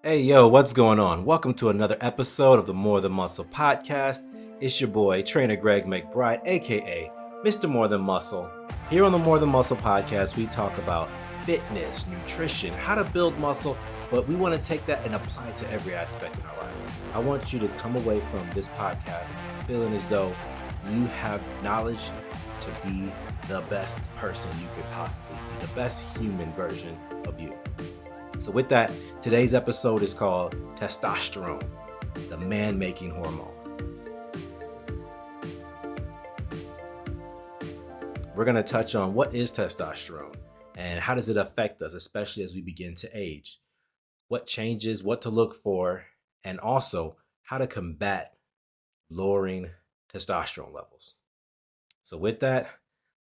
Hey, yo, what's going on? Welcome to another episode of the More Than Muscle podcast. It's your boy, Trainer Greg McBride, aka Mr. More Than Muscle. Here on the More Than Muscle podcast, we talk about fitness, nutrition, how to build muscle, but we want to take that and apply it to every aspect in our life. I want you to come away from this podcast feeling as though you have knowledge to be the best person you could possibly be, the best human version of you. So with that, today's episode is called Testosterone, the man-making hormone. We're going to touch on what is testosterone and how does it affect us, especially as we begin to age. What changes, what to look for, and also how to combat lowering testosterone levels. So with that,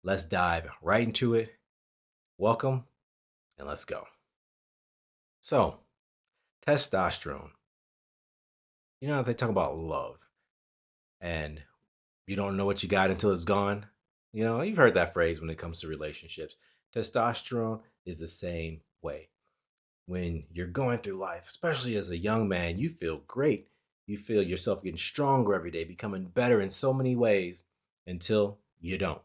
let's dive right into it. Welcome, and let's go. So, testosterone. You know, they talk about love and you don't know what you got until it's gone. You know, you've heard that phrase when it comes to relationships. Testosterone is the same way. When you're going through life, especially as a young man, you feel great. You feel yourself getting stronger every day, becoming better in so many ways until you don't.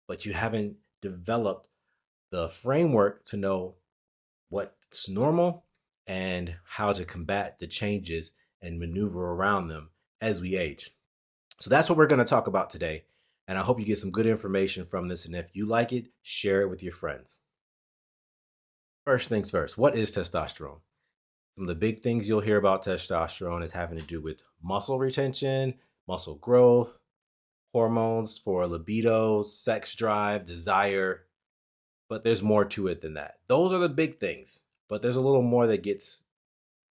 But you haven't developed the framework to know what's normal and how to combat the changes and maneuver around them as we age. So that's what we're going to talk about today. And I hope you get some good information from this. And if you like it, share it with your friends. First things first, what is testosterone? Some of the big things you'll hear about testosterone is having to do with muscle retention, muscle growth, hormones for libido, sex drive, desire. But there's more to it than that. Those are the big things. But there's a little more that gets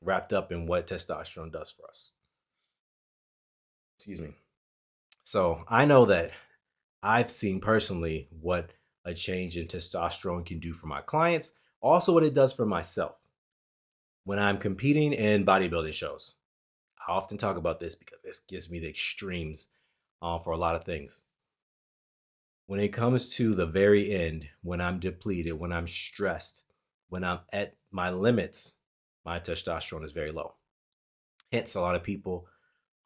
wrapped up in what testosterone does for us. Excuse me. So I know that I've seen personally what a change in testosterone can do for my clients, also what it does for myself when I'm competing in bodybuilding shows. I often talk about this because this gives me the extremes for a lot of things. When it comes to the very end, when I'm depleted, when I'm stressed, when I'm at my limits, my testosterone is very low. Hence, a lot of people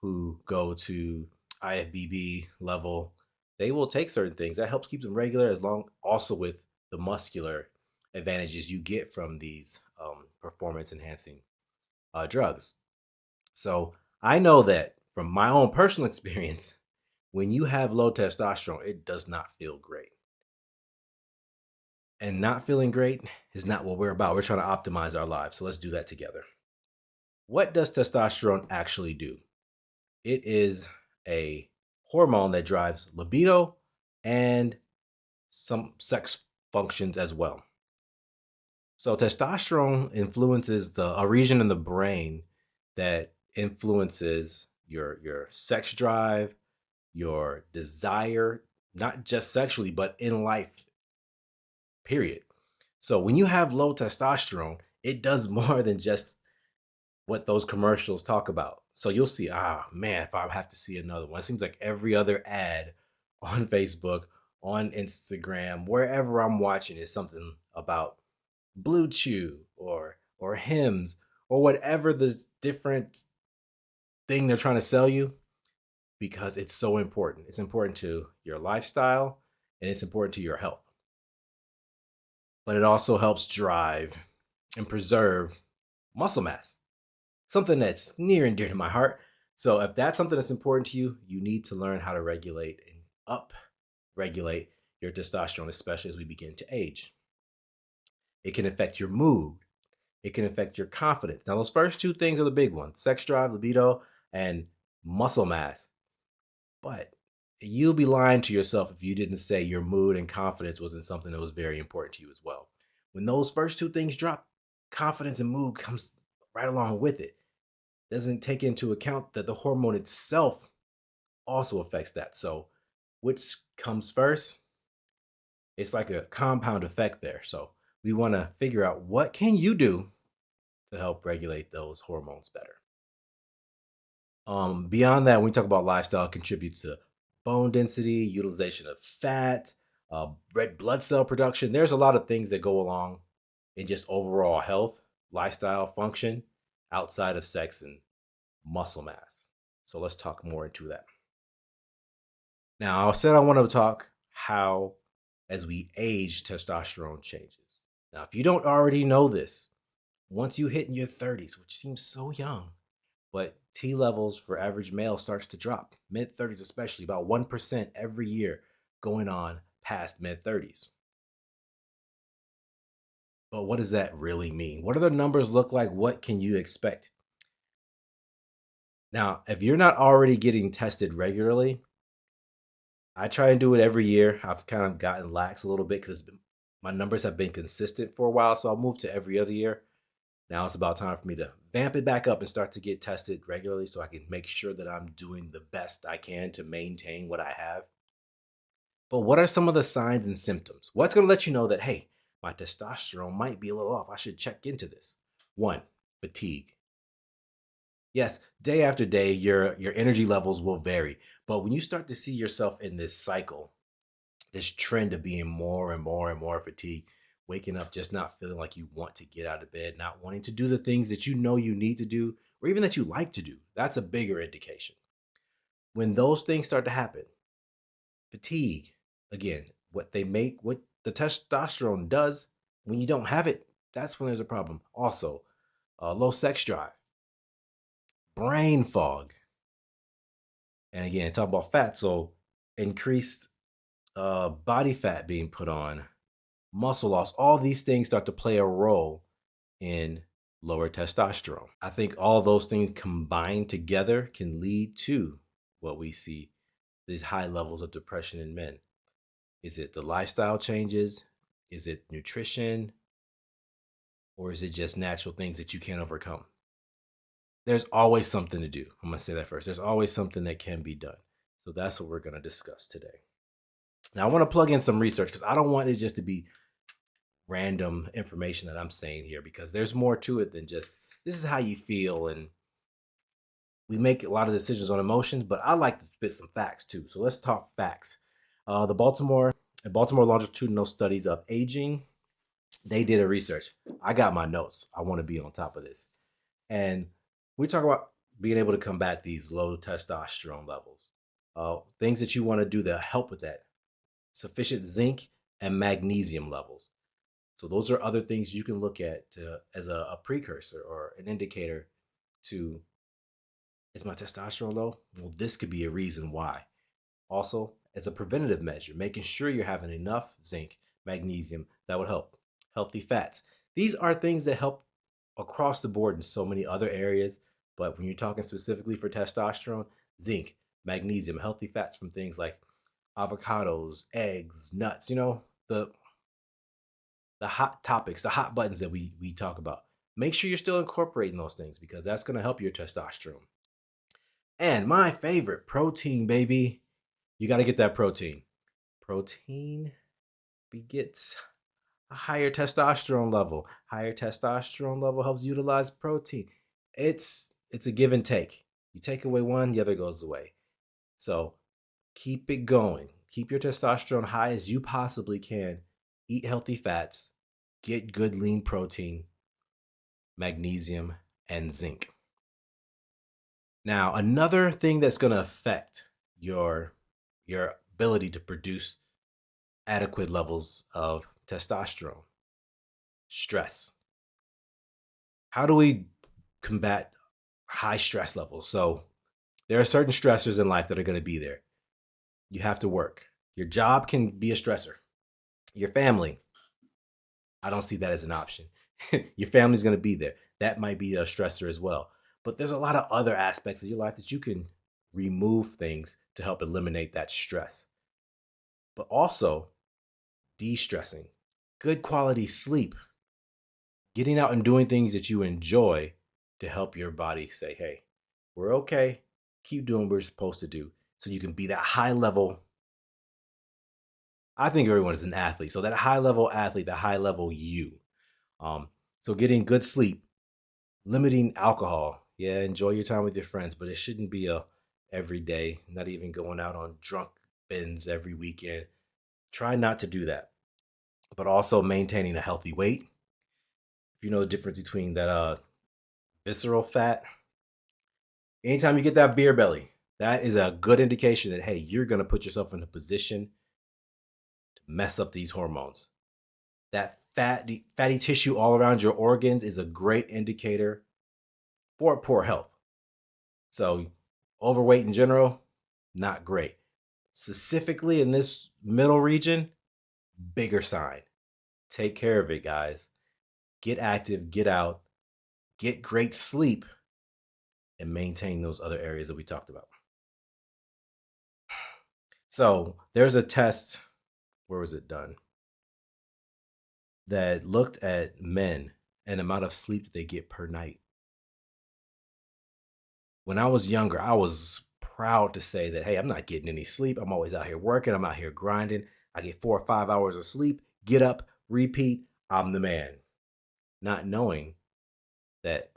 who go to IFBB level, they will take certain things. That helps keep them regular, as long also with the muscular advantages you get from these performance enhancing drugs. So I know that from my own personal experience, when you have low testosterone, it does not feel great. And not feeling great is not what we're about. We're trying to optimize our lives. So let's do that together. What does testosterone actually do? It is a hormone that drives libido and some sex functions as well. So testosterone influences a region in the brain that influences your sex drive, your desire, not just sexually, but in life, period. So when you have low testosterone, it does more than just what those commercials talk about. So you'll see, man, if I have to see another one, it seems like every other ad on Facebook, on Instagram, wherever I'm watching is something about Blue Chew or Hims or whatever the different thing they're trying to sell you, because it's so important. It's important to your lifestyle and it's important to your health. But it also helps drive and preserve muscle mass, something that's near and dear to my heart. So if that's something that's important to you, you need to learn how to regulate and up-regulate your testosterone, especially as we begin to age. It can affect your mood. It can affect your confidence. Now, those first two things are the big ones: sex drive, libido, and muscle mass. But you'll be lying to yourself if you didn't say your mood and confidence wasn't something that was very important to you as well. When those first two things drop, confidence and mood comes right along with it. Doesn't take into account that the hormone itself also affects that. So which comes first? It's like a compound effect there. So we want to figure out, what can you do to help regulate those hormones better. Beyond that, when we talk about lifestyle, it contributes to bone density, utilization of fat, red blood cell production. There's a lot of things that go along in just overall health, lifestyle, function. outside of sex and muscle mass. So let's talk more into that. Now, I said I want to talk how, as we age, testosterone changes. Now, if you don't already know this, once you hit in your 30s, which seems so young, but T levels for average male starts to drop, mid 30s especially, about 1% every year going on past mid 30s. But what does that really mean? What do the numbers look like? What can you expect? Now, if you're not already getting tested regularly, I try and do it every year. I've kind of gotten lax a little bit because my numbers have been consistent for a while, so I'll move to every other year. Now it's about time for me to vamp it back up and start to get tested regularly so I can make sure that I'm doing the best I can to maintain what I have. But what are some of the signs and symptoms? What's going to let you know that, hey, my testosterone might be a little off? I should check into this. One, fatigue. Yes, day after day, your energy levels will vary. But when you start to see yourself in this cycle, this trend of being more and more and more fatigued, waking up just not feeling like you want to get out of bed, not wanting to do the things that you know you need to do, or even that you like to do, that's a bigger indication. When those things start to happen, fatigue, again, what the testosterone does when you don't have it, that's when there's a problem. Also, low sex drive, brain fog, and again, talk about fat. So, increased body fat being put on, muscle loss, all these things start to play a role in lower testosterone. I think all those things combined together can lead to what we see, these high levels of depression in men. Is it the lifestyle changes? Is it nutrition? Or is it just natural things that you can't overcome? There's always something to do. I'm going to say that first. There's always something that can be done. So that's what we're going to discuss today. Now, I want to plug in some research because I don't want it just to be random information that I'm saying here, because there's more to it than just this is how you feel. And we make a lot of decisions on emotions, but I like to spit some facts too. So let's talk facts. The Baltimore longitudinal studies of aging, they did a research. I got my notes. I want to be on top of this. And we talk about being able to combat these low testosterone levels. Things that you want to do to help with that: sufficient zinc and magnesium levels. So those are other things you can look at as a precursor or an indicator to, is my testosterone low? Well, this could be a reason why. Also, as a preventative measure, making sure you're having enough zinc, magnesium, that would help. Healthy fats. These are things that help across the board in so many other areas. But when you're talking specifically for testosterone, zinc, magnesium, healthy fats from things like avocados, eggs, nuts, the hot topics, the hot buttons that we talk about. Make sure you're still incorporating those things because that's going to help your testosterone. And my favorite, protein, baby. You got to get that protein. Protein begets a higher testosterone level. Higher testosterone level helps utilize protein. It's a give and take. You take away one, the other goes away. So keep it going. Keep your testosterone high as you possibly can. Eat healthy fats. Get good lean protein, magnesium, and zinc. Now, another thing that's going to affect your ability to produce adequate levels of testosterone, stress. How do we combat high stress levels? So, there are certain stressors in life that are going to be there. You have to work. Your job can be a stressor. Your family, I don't see that as an option. Your family's going to be there. That might be a stressor as well. But there's a lot of other aspects of your life that you can remove things to help eliminate that stress. But also, de stressing, good quality sleep, getting out and doing things that you enjoy to help your body say, hey, we're okay. Keep doing what we're supposed to do so you can be that high level. I think everyone is an athlete. So that high level athlete, that high level you. So getting good sleep, limiting alcohol. Yeah, enjoy your time with your friends, but it shouldn't be a every day, not even going out on drunk bins every weekend. Try not to do that. But also maintaining a healthy weight. If you know the difference between that visceral fat. Anytime you get that beer belly, that is a good indication that, hey, you're going to put yourself in a position to mess up these hormones. That fatty tissue all around your organs is a great indicator for poor health. So, overweight in general, not great. Specifically in this middle region, bigger sign. Take care of it, guys. Get active, get out, get great sleep, and maintain those other areas that we talked about. So, there's a test, where was it done? That looked at men and the amount of sleep that they get per night. When I was younger, I was proud to say that, hey, I'm not getting any sleep. I'm always out here working. I'm out here grinding. I get 4 or 5 hours of sleep, get up, repeat. I'm the man. Not knowing that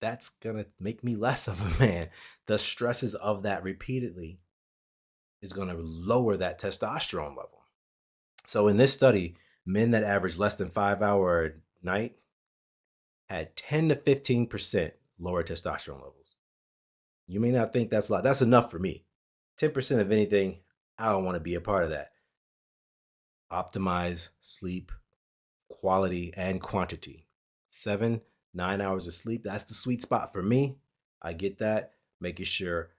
that's going to make me less of a man. The stresses of that repeatedly is going to lower that testosterone level. So in this study, men that average less than 5 hour a night had 10 to 15% lower testosterone levels. You may not think that's a lot. That's enough for me. 10% of anything, I don't want to be a part of that. Optimize sleep quality and quantity. 7-9 hours of sleep, that's the sweet spot for me. I get that. Making sure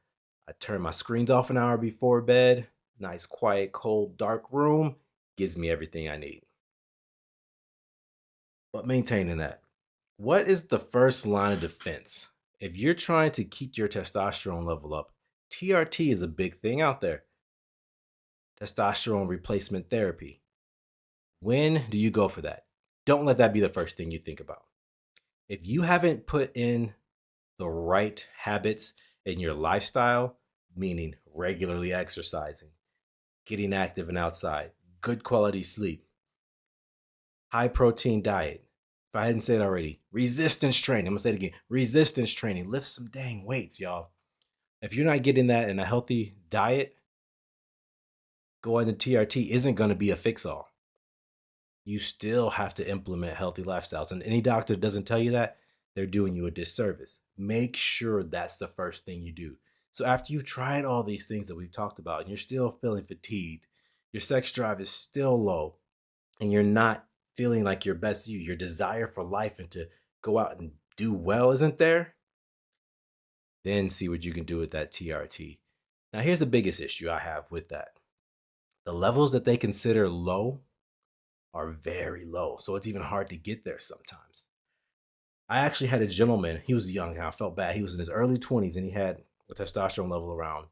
I turn my screens off an hour before bed. Nice, quiet, cold, dark room gives me everything I need. But maintaining that. What is the first line of defense? If you're trying to keep your testosterone level up, TRT is a big thing out there. Testosterone replacement therapy. When do you go for that? Don't let that be the first thing you think about. If you haven't put in the right habits in your lifestyle, meaning regularly exercising, getting active and outside, good quality sleep, high protein diet. If I hadn't said it already, resistance training. I'm gonna say it again. Resistance training. Lift some dang weights, y'all. If you're not getting that in a healthy diet, going to TRT isn't gonna be a fix-all. You still have to implement healthy lifestyles. And any doctor doesn't tell you that, they're doing you a disservice. Make sure that's the first thing you do. So after you've tried all these things that we've talked about and you're still feeling fatigued, your sex drive is still low, and you're not feeling like your best you, your desire for life and to go out and do well isn't there, then see what you can do with that TRT. Now, here's the biggest issue I have with that. The levels that they consider low are very low. So it's even hard to get there sometimes. I actually had a gentleman, he was young and I felt bad. He was in his early 20s and he had a testosterone level around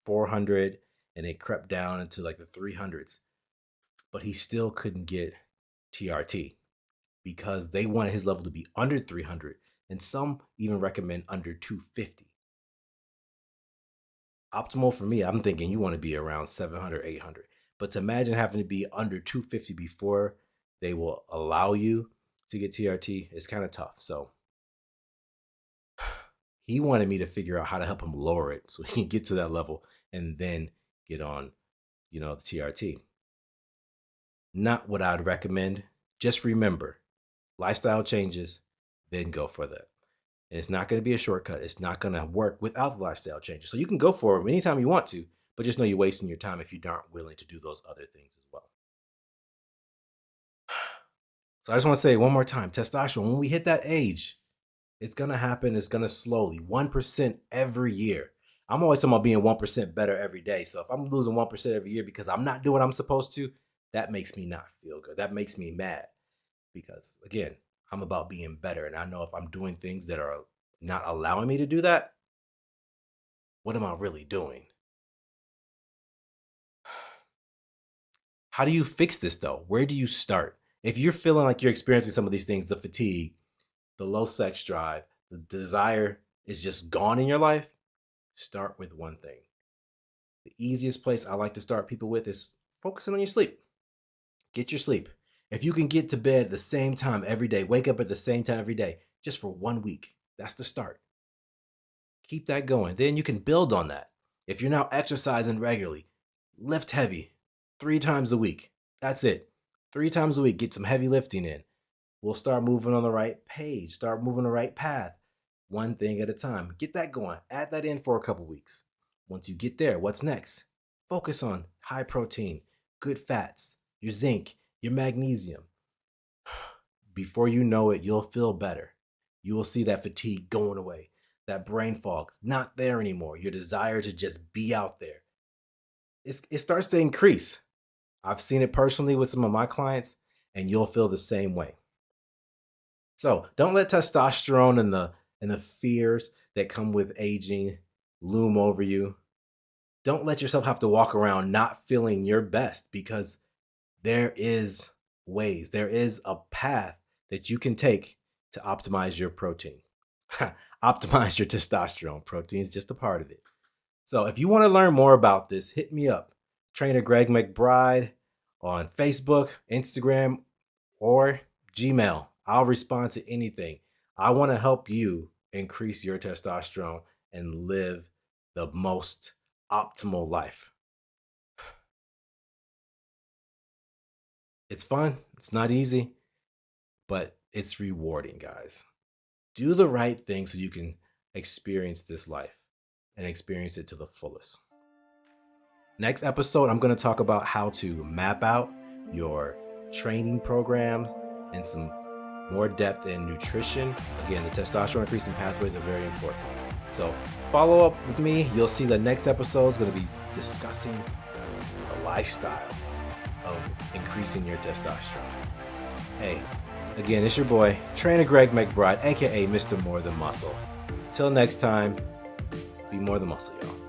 400 and it crept down into like the 300s. But he still couldn't get TRT because they wanted his level to be under 300 and some even recommend under 250. Optimal for me, I'm thinking you want to be around 700, 800. But to imagine having to be under 250 before they will allow you to get TRT is kind of tough. So he wanted me to figure out how to help him lower it so he can get to that level and then get on, the TRT. Not what I'd recommend. Just remember, lifestyle changes, then go for that. And it's not going to be a shortcut. It's not going to work without the lifestyle changes. So you can go for them anytime you want to, but just know you're wasting your time if you aren't willing to do those other things as well. So I just want to say one more time, testosterone, when we hit that age, it's going to happen. It's going to slowly, 1% every year. I'm always talking about being 1% better every day. So if I'm losing 1% every year because I'm not doing what I'm supposed to, that makes me not feel good. That makes me mad because, again, I'm about being better. And I know if I'm doing things that are not allowing me to do that, what am I really doing? How do you fix this though? Where do you start? If you're feeling like you're experiencing some of these things, the fatigue, the low sex drive, the desire is just gone in your life, start with one thing. The easiest place I like to start people with is focusing on your sleep. Get your sleep. If you can get to bed at the same time every day, wake up at the same time every day, just for 1 week, that's the start. Keep that going. Then you can build on that. If you're now exercising regularly, lift heavy 3 times a week. That's it. 3 times a week, get some heavy lifting in. We'll start moving on the right page, start moving the right path. one thing at a time. Get that going. Add that in for a couple weeks. Once you get there, what's next? Focus on high protein, good fats, your zinc, your magnesium. Before you know it, you'll feel better. You will see that fatigue going away. That brain fog's not there anymore. Your desire to just be out there. It starts to increase. I've seen it personally with some of my clients, and you'll feel the same way. So don't let testosterone and the fears that come with aging loom over you. Don't let yourself have to walk around not feeling your best, because there is ways, there is a path that you can take to optimize your protein. Optimize your testosterone. Protein is just a part of it. So if you want to learn more about this, hit me up. Trainer Greg McBride on Facebook, Instagram, or Gmail. I'll respond to anything. I want to help you increase your testosterone and live the most optimal life. It's fun. It's not easy, but it's rewarding, guys. Do the right thing so you can experience this life and experience it to the fullest. Next episode, I'm going to talk about how to map out your training program and some more depth in nutrition. Again, the testosterone increasing pathways are very important. So follow up with me. You'll see the next episode is going to be discussing the lifestyle of increasing your testosterone. Hey, again, it's your boy, Trainer Greg McBride, aka Mr. More Than Muscle. Till next time, be more than muscle, y'all.